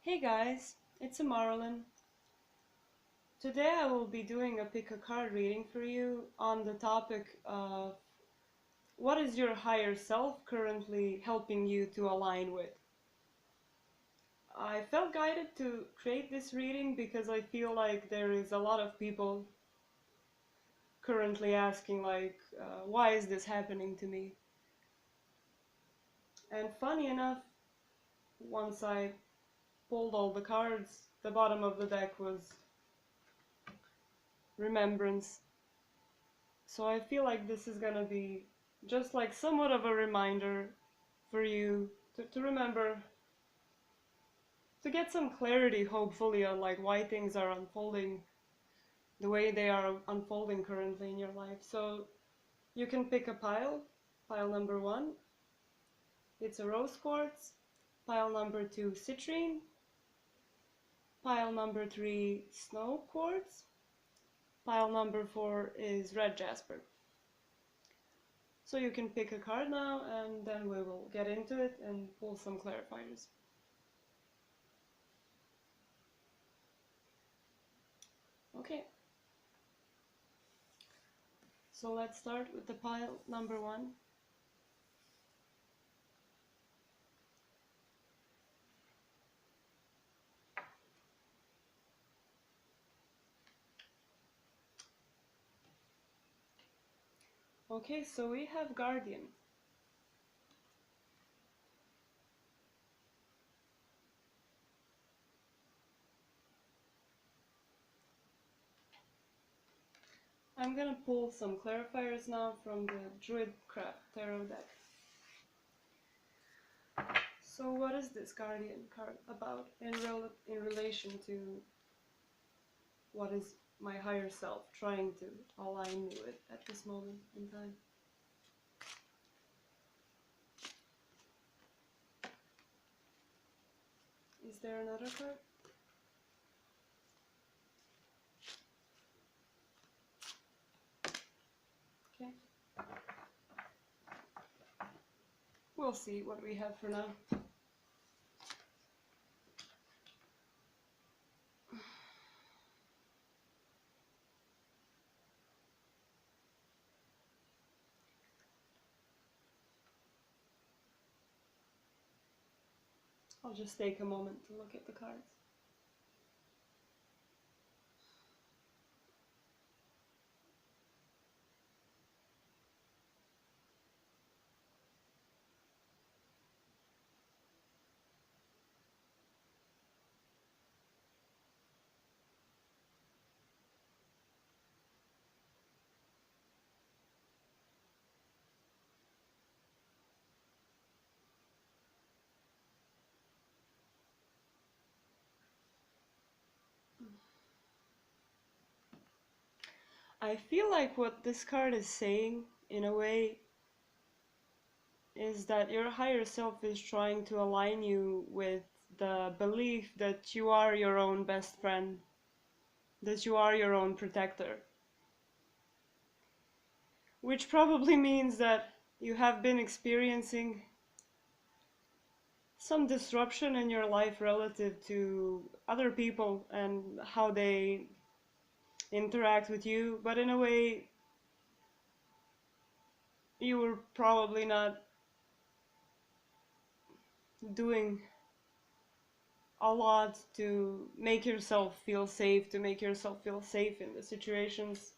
Hey guys, it's Marilyn. Today I will be doing a pick a card reading for you on the topic of what is your higher self currently helping you to align with. I felt guided to create this reading because I feel like there is a lot of people currently asking why is this happening to me? And funny enough, once I pulled all the cards, the bottom of the deck was remembrance. So I feel like this is gonna be just like somewhat of a reminder for you to remember, to get some clarity, hopefully, on like why things are unfolding the way they are unfolding currently in your life. So you can pick a pile number 1, it's a rose quartz, pile number 2, citrine, pile number 3, snow quartz, pile number 4 is red jasper. So you can pick a card now, and then we will get into it and pull some clarifiers. Okay. So let's start with the pile number 1. Okay, so we have Guardian. I'm gonna pull some clarifiers now from the Druidcraft Tarot deck. So what is this Guardian card about in relation to what is my higher self trying to align me with at this moment in time? Is there another card? Okay. We'll see what we have for now. I'll just take a moment to look at the cards. I feel like what this card is saying, in a way, is that your higher self is trying to align you with the belief that you are your own best friend, that you are your own protector. Which probably means that you have been experiencing some disruption in your life relative to other people and how they interact with you, but in a way, you were probably not doing a lot to make yourself feel safe, in the situations.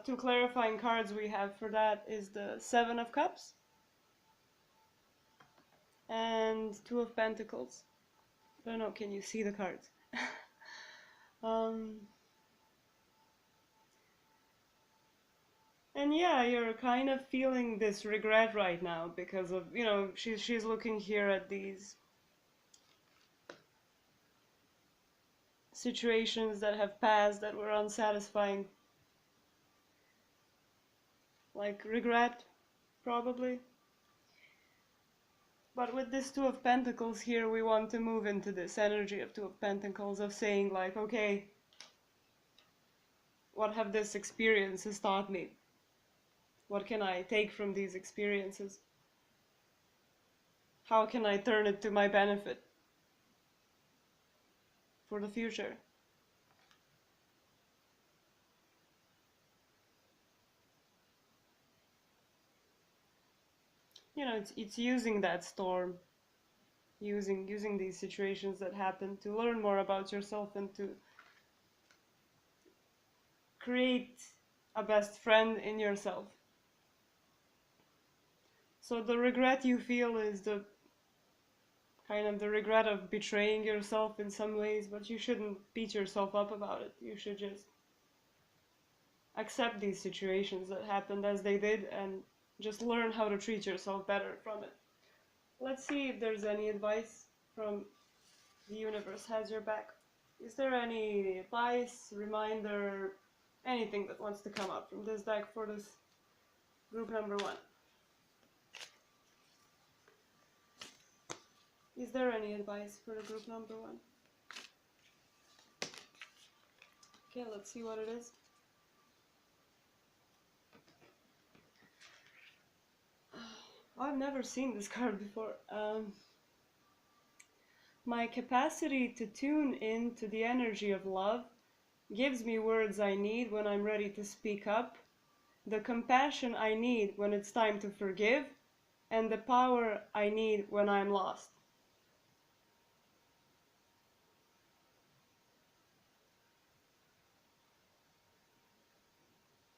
Two clarifying cards we have for that is the Seven of Cups and Two of Pentacles. I don't know, can you see the cards? um, and yeah, you're kind of feeling this regret right now because of, she's looking here at these situations that have passed that were unsatisfying. Like regret, probably. But with this Two of Pentacles here, we want to move into this energy of Two of Pentacles, of saying like, okay, what have these experiences taught me? What can I take from these experiences? How can I turn it to my benefit? for the future. You know, it's using that storm, using these situations that happen to learn more about yourself and to create a best friend in yourself. So the regret you feel is the kind of the regret of betraying yourself in some ways, but you shouldn't beat yourself up about it. You should just accept these situations that happened as they did and just learn how to treat yourself better from it. Let's see if there's any advice from the universe has your back. Is there any advice, reminder, anything that wants to come up from this deck for this group number 1? Is there any advice for the group number 1? Okay, let's see what it is. I've never seen this card before. My capacity to tune in to the energy of love gives me words I need when I'm ready to speak up, the compassion I need when it's time to forgive, and the power I need when I'm lost.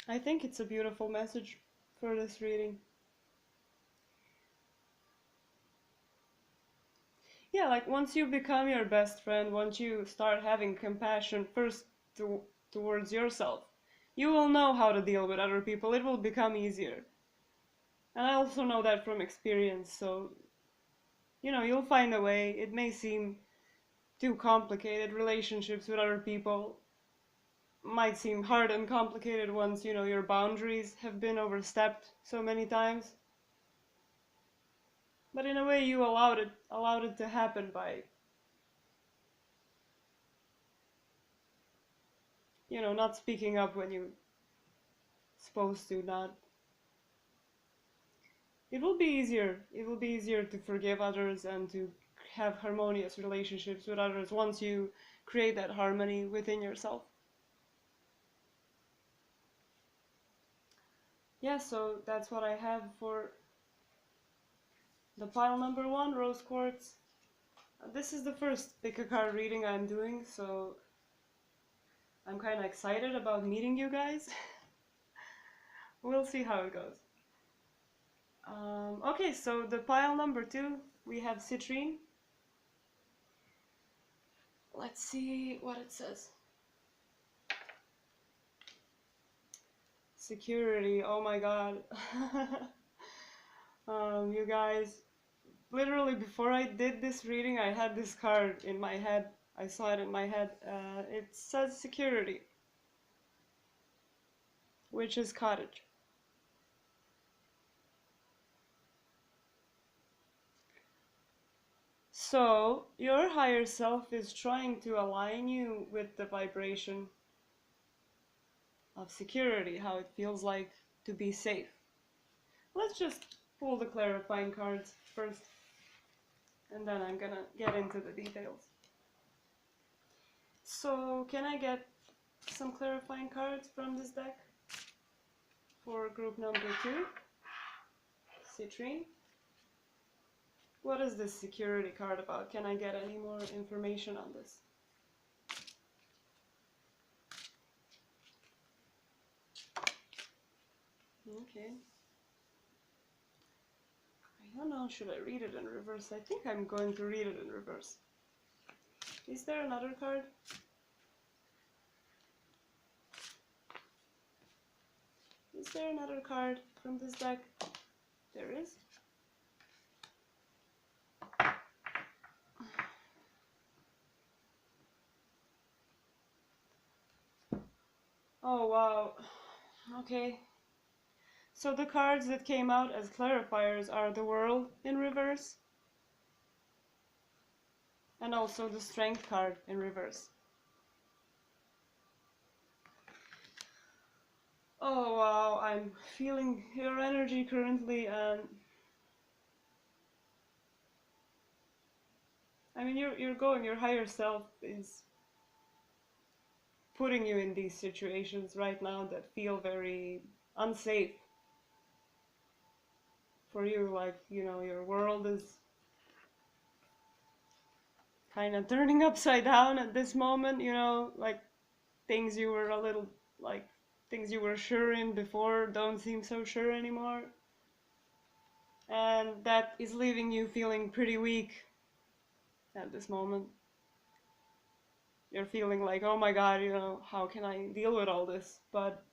I think it's a beautiful message for this reading. Yeah, like once you become your best friend, once you start having compassion first towards yourself, you will know how to deal with other people. It will become easier. And I also know that from experience, so, you know, you'll find a way. It may seem too complicated. Relationships with other people might seem hard and complicated once, you know, your boundaries have been overstepped so many times. But in a way, you allowed it to happen by, you know, not speaking up when you're supposed to, not. It will be easier. It will be easier to forgive others and to have harmonious relationships with others once you create that harmony within yourself. Yeah, so that's what I have for the pile number 1, Rose Quartz. This is the first pick a card reading I'm doing, so I'm kind of excited about meeting you guys. We'll see how it goes. Okay, so the pile number 2, we have Citrine. Let's see what it says. Security, oh my god. You guys, literally before I did this reading, I had this card in my head. I saw it in my head. It says security, which is cottage. So, your higher self is trying to align you with the vibration of security, how it feels like to be safe. Let's just pull the clarifying cards first, and then I'm gonna get into the details. So, can I get some clarifying cards from this deck for group number 2, Citrine? What is this security card about? Can I get any more information on this? Okay. I don't know, should I read it in reverse? I think I'm going to read it in reverse. Is there another card? Is there another card from this deck? There is. Oh wow. Okay. So the cards that came out as clarifiers are the World in reverse, and also the Strength card in reverse. Oh wow, I'm feeling your energy currently, and I mean your higher self is putting you in these situations right now that feel very unsafe for you. Like, you know, your world is kind of turning upside down at this moment, you know, like things you were a little, like, things you were sure in before don't seem so sure anymore. And that is leaving you feeling pretty weak at this moment. You're feeling like, oh my god, you know, how can I deal with all this? But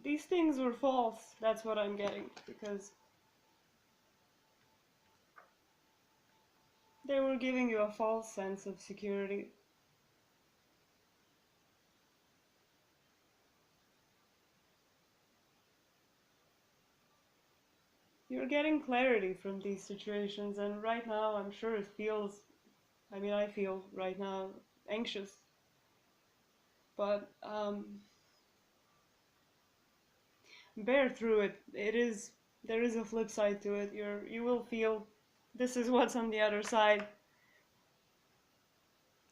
these things were false. That's what I'm getting, because they were giving you a false sense of security. You're getting clarity from these situations, and right now I'm sure it feels, I mean, I feel right now anxious. But bear through it. There is a flip side to it. You will feel this is what's on the other side.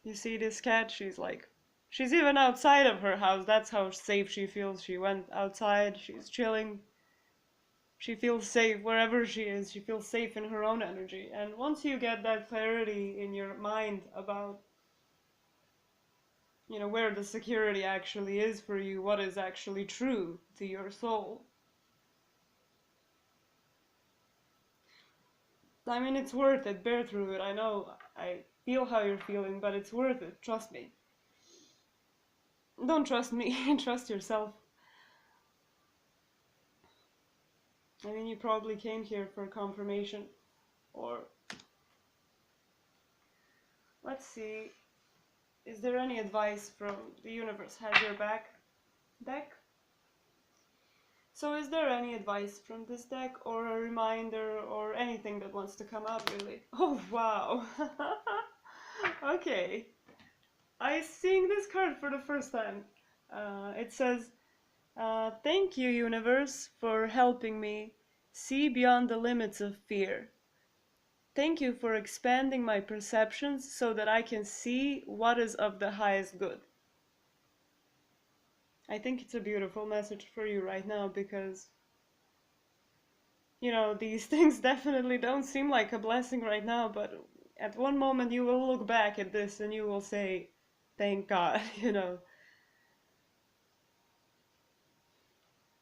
You see this cat, she's even outside of her house. That's how safe she feels. She went outside, she's chilling. She feels safe wherever she is. She feels safe in her own energy. And once you get that clarity in your mind about, you know, where the security actually is for you, what is actually true to your soul, I mean, it's worth it. Bear through it. I know, I feel how you're feeling, but it's worth it. Trust me. Don't trust me, trust yourself. I mean, you probably came here for confirmation, or let's see, is there any advice from the universe? Has your back deck? So is there any advice from this deck, or a reminder, or anything that wants to come out, really? Oh, wow. Okay. I'm seeing this card for the first time. It says, thank you, universe, for helping me see beyond the limits of fear. Thank you for expanding my perceptions so that I can see what is of the highest good. I think it's a beautiful message for you right now, because, you know, these things definitely don't seem like a blessing right now, but at one moment you will look back at this and you will say, thank God, you know.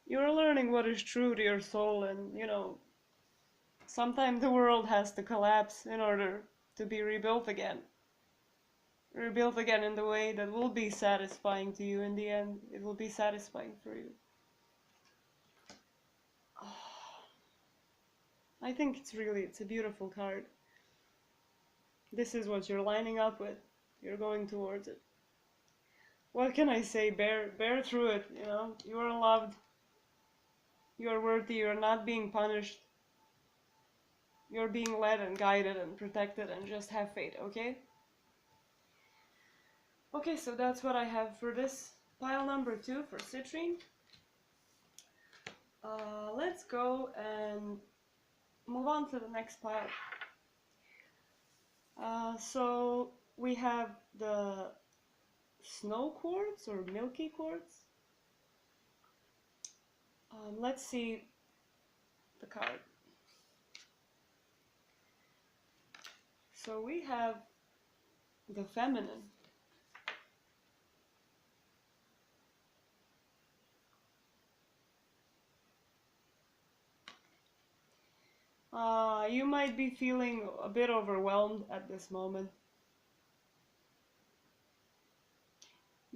You're learning what is true to your soul, and, you know, sometimes the world has to collapse in order to be rebuilt again. Rebuilt again in the way that will be satisfying to you in the end. It will be satisfying for you. I think it's a beautiful card. This is what you're lining up with. You're going towards it. What can I say? Bear through it, you know? You are loved. You are worthy. You're not being punished. You're being led and guided and protected, and just have faith, okay? Okay, so that's what I have for this pile number 2 for citrine. Let's go and move on to the next pile. So we have the snow quartz or milky quartz. Let's see the card. So we have the feminine. You might be feeling a bit overwhelmed at this moment,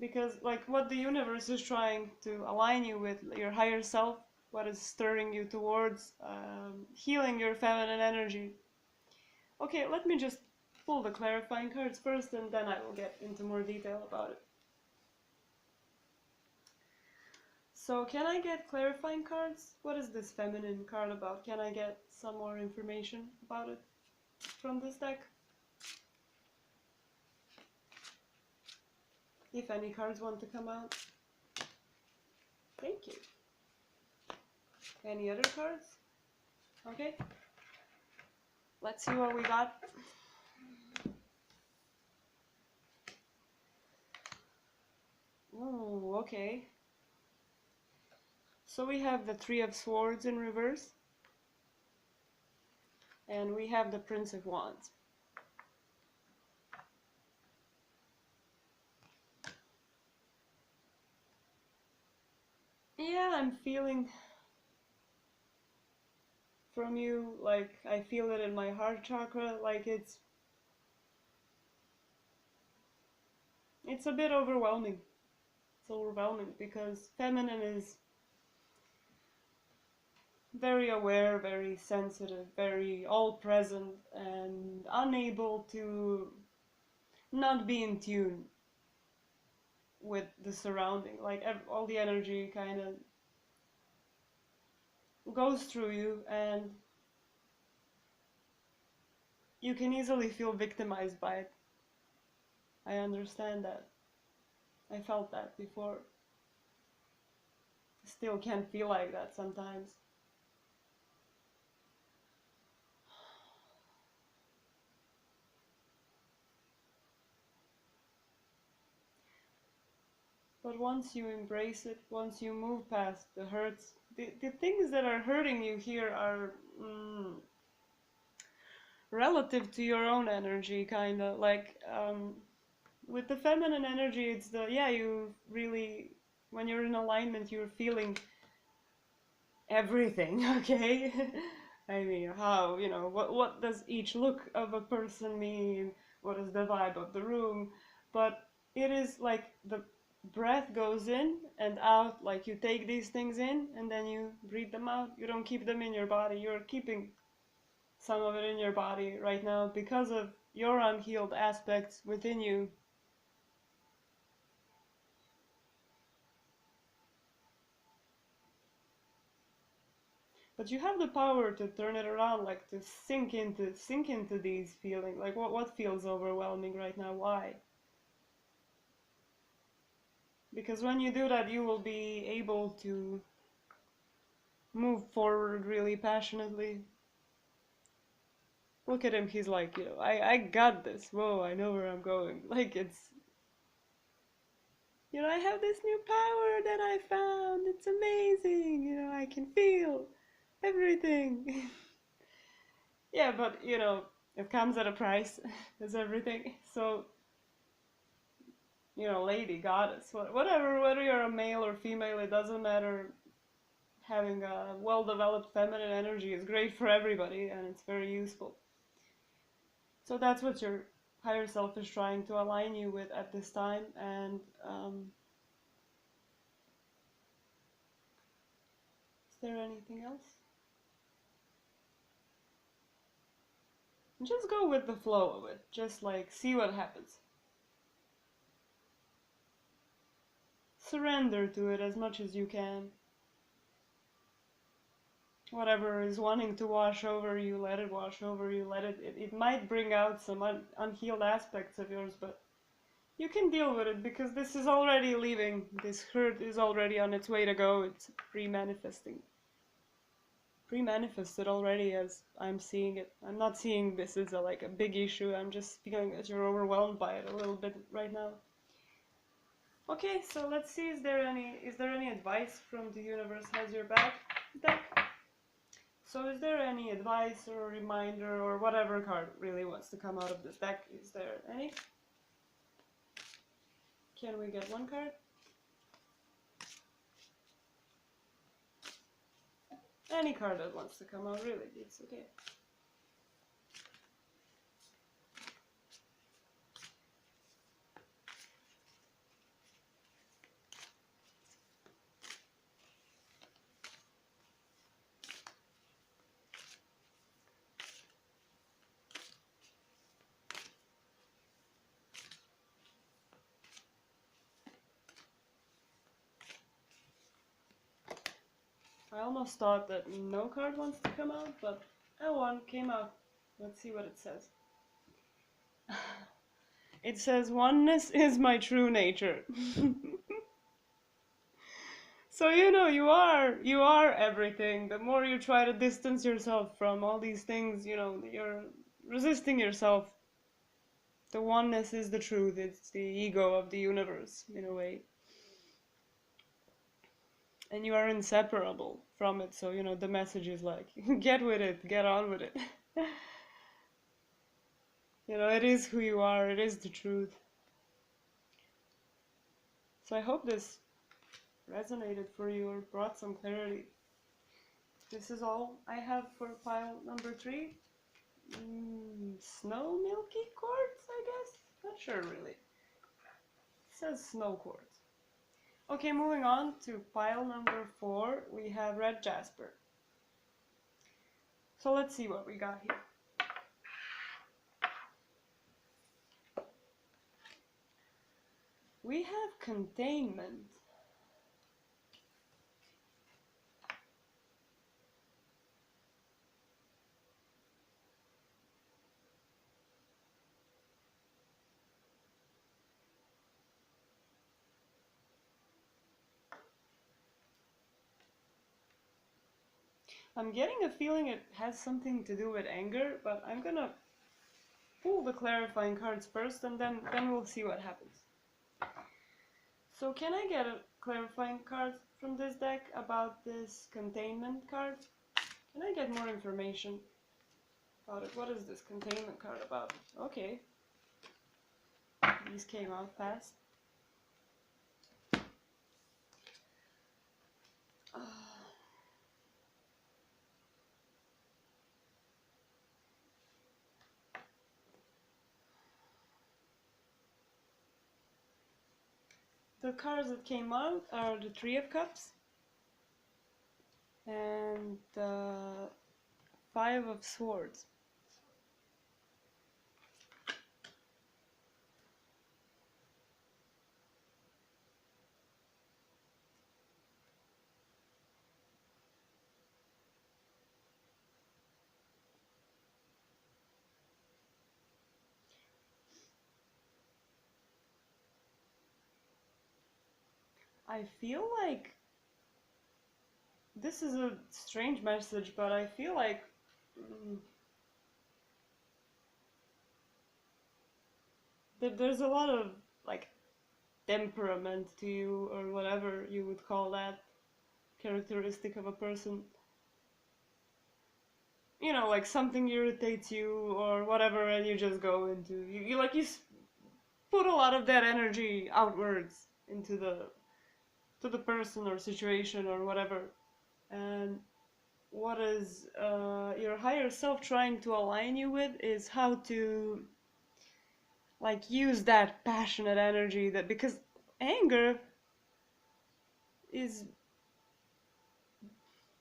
because like what the universe is trying to align you with, your higher self, what is stirring you towards healing your feminine energy. Okay, let me just pull the clarifying cards first, and then I will get into more detail about it. So can I get clarifying cards? What is this feminine card about? Can I get some more information about it from this deck? If any cards want to come out. Thank you. Any other cards? Okay. Let's see what we got. Oh, okay. So we have the Three of Swords in reverse, and we have the Prince of Wands. Yeah, I'm feeling from you, like I feel it in my heart chakra, like it's a bit overwhelming. It's overwhelming because feminine is very aware, very sensitive, very all present, and unable to not be in tune with the surrounding. Like all the energy kind of goes through you, and you can easily feel victimized by it. I understand that. I felt that before. Still can feel like that sometimes. But once you embrace it, once you move past the hurts, the things that are hurting you here are relative to your own energy, kind of. Like, with the feminine energy, it's yeah, you really, when you're in alignment, you're feeling everything, okay? I mean, how, what does each look of a person mean? What is the vibe of the room? But it is like the breath goes in and out, like you take these things in and then you breathe them out. You don't keep them in your body. You're keeping some of it in your body right now because of your unhealed aspects within you. But you have the power to turn it around, like to sink into these feelings. Like what feels overwhelming right now? Why? Because when you do that, you will be able to move forward really passionately. Look at him, he's like, I got this. Whoa, I know where I'm going. Like I have this new power that I found. It's amazing. I can feel everything. Yeah, but it comes at a price, as everything. So, lady, goddess, whatever, whether you're a male or female, it doesn't matter. Having a well-developed feminine energy is great for everybody, and it's very useful. So that's what your higher self is trying to align you with at this time, and is there anything else? Just go with the flow of it. Just like see what happens. Surrender to it as much as you can. Whatever is wanting to wash over you, let it wash over you. It might bring out some unhealed aspects of yours, but you can deal with it because this is already leaving. This hurt is already on its way to go. It's pre-manifested already as I'm seeing it. I'm not seeing this as like a big issue. I'm just feeling that you're overwhelmed by it a little bit right now. Okay, so let's see, is there any advice from the universe has your back deck? So is there any advice or reminder or whatever card really wants to come out of this deck? Is there any? Can we get one card? Any card that wants to come out, really, it's okay. I almost thought that no card wants to come out, but one came out. Let's see what it says. It says, oneness is my true nature. So you are everything. The more you try to distance yourself from all these things, you're resisting yourself. The oneness is the truth. It's the ego of the universe, in a way. and you are inseparable from it. So, the message is like, get with it, get on with it. It is who you are, it is the truth. So I hope this resonated for you or brought some clarity. This is all I have for pile number 3. Snow milky quartz, I guess? Not sure really. It says snow quartz. Okay, moving on to pile number 4, we have red jasper. So let's see what we got here. We have containment. I'm getting a feeling it has something to do with anger, but I'm gonna pull the clarifying cards first and then we'll see what happens. So can I get a clarifying card from this deck about this containment card? Can I get more information about it? What is this containment card about? Okay. These came out fast. The cards that came out are the Three of Cups and the Five of Swords. I feel like this is a strange message, but I feel like that there's a lot of like temperament to you, or whatever you would call that characteristic of a person. Like something irritates you or whatever, and you just go into you put a lot of that energy outwards into the person or situation or whatever. And what is your higher self trying to align you with is how to like use that passionate energy, that because anger is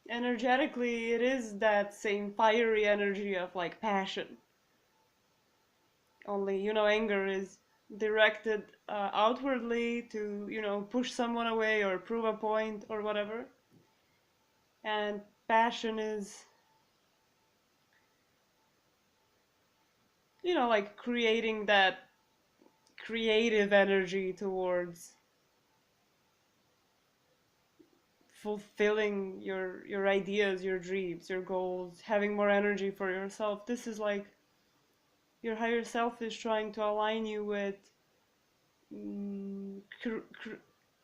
energetically, it is that same fiery energy of like passion, only anger is directed outwardly to push someone away or prove a point or whatever, and passion is like creating that creative energy towards fulfilling your ideas, your dreams, your goals, having more energy for yourself. This is like your higher self is trying to align you with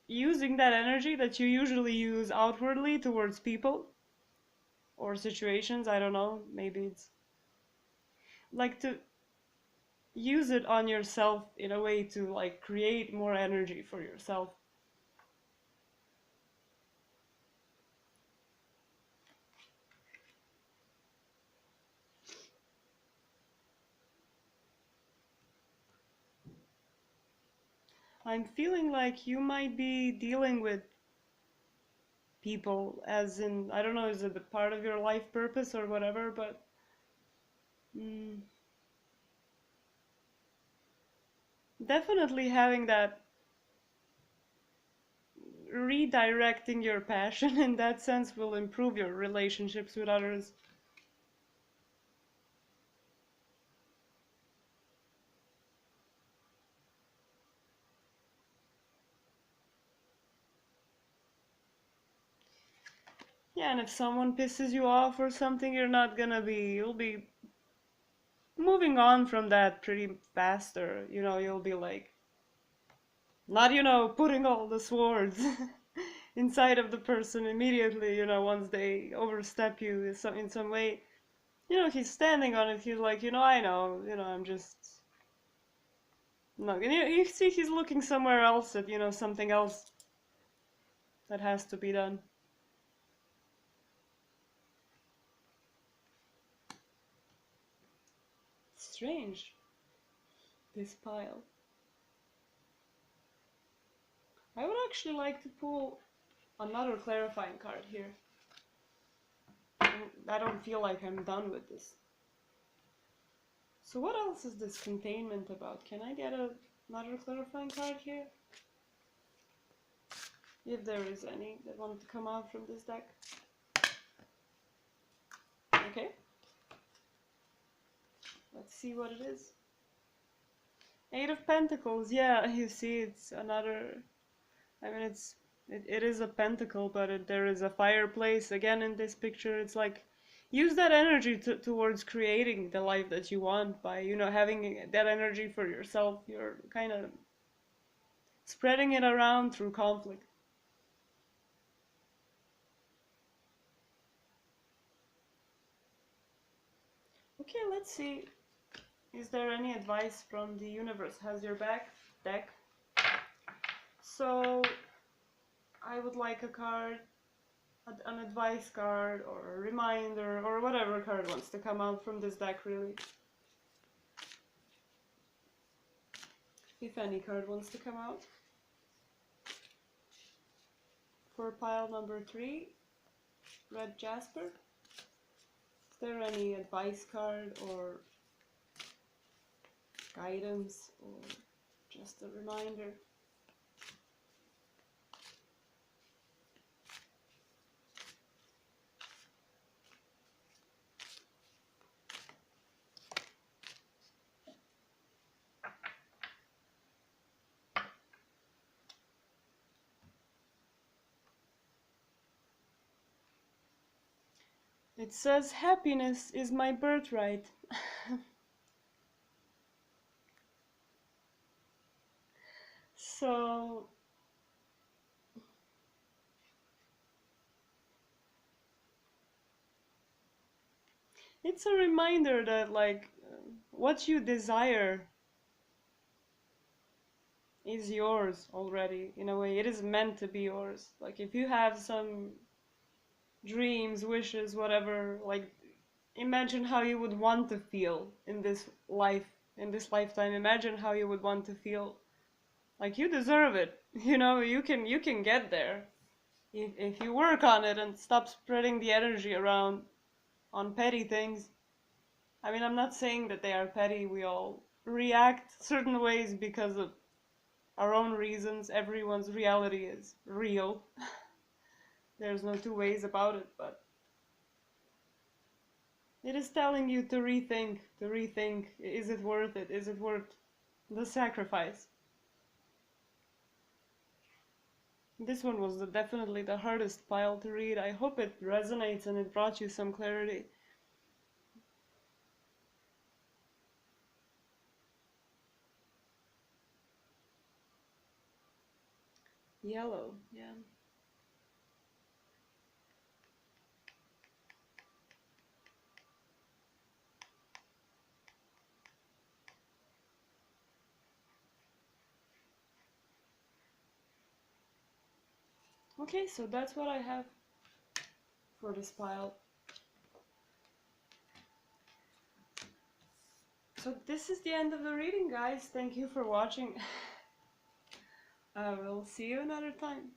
using that energy that you usually use outwardly towards people or situations. I don't know, maybe it's like to use it on yourself in a way to like create more energy for yourself. I'm feeling like you might be dealing with people, as in, I don't know, is it a part of your life purpose or whatever, but definitely having that redirecting your passion in that sense will improve your relationships with others. Yeah, and if someone pisses you off or something, you'll be moving on from that pretty fast, or, you'll be like, not, putting all the swords inside of the person immediately, you know, once they overstep you in some way. You know, he's standing on it, he's like, you know, I know, you know, I'm just... No, you see he's looking somewhere else at, you know, something else that has to be done. Strange, this pile. I would actually like to pull another clarifying card here. I don't feel like I'm done with this. So what else is this containment about? Can I get another clarifying card here? If there is any that want to come out from this deck. Okay. Let's see what it is. Eight of Pentacles. Yeah, you see it's another... I mean, it is a pentacle, but there is a fireplace again in this picture. It's like, use that energy towards creating the life that you want by, you know, having that energy for yourself. You're kind of spreading it around through conflict. Okay, let's see. Is there any advice from the universe? Has your back deck? So I would like a card, an advice card, or a reminder, or whatever card wants to come out from this deck, really. If any card wants to come out. For pile number 3, Red Jasper. Is there any advice card or guidance or just a reminder? It says, happiness is my birthright. So, it's a reminder that, like, what you desire is yours already, in a way. It is meant to be yours. Like, if you have some dreams, wishes, whatever, like, imagine how you would want to feel in this life, in this lifetime. Imagine how you would want to feel. Like, you deserve it. You know, you can get there. If you work on it and stop spreading the energy around on petty things. I mean, I'm not saying that they are petty. We all react certain ways because of our own reasons. Everyone's reality is real. There's no two ways about it, but it is telling you to rethink, is it worth it? Is it worth the sacrifice? This one was definitely the hardest pile to read. I hope it resonates and it brought you some clarity. Yellow, yeah. Okay, so that's what I have for this pile. So this is the end of the reading, guys. Thank you for watching. I will see you another time.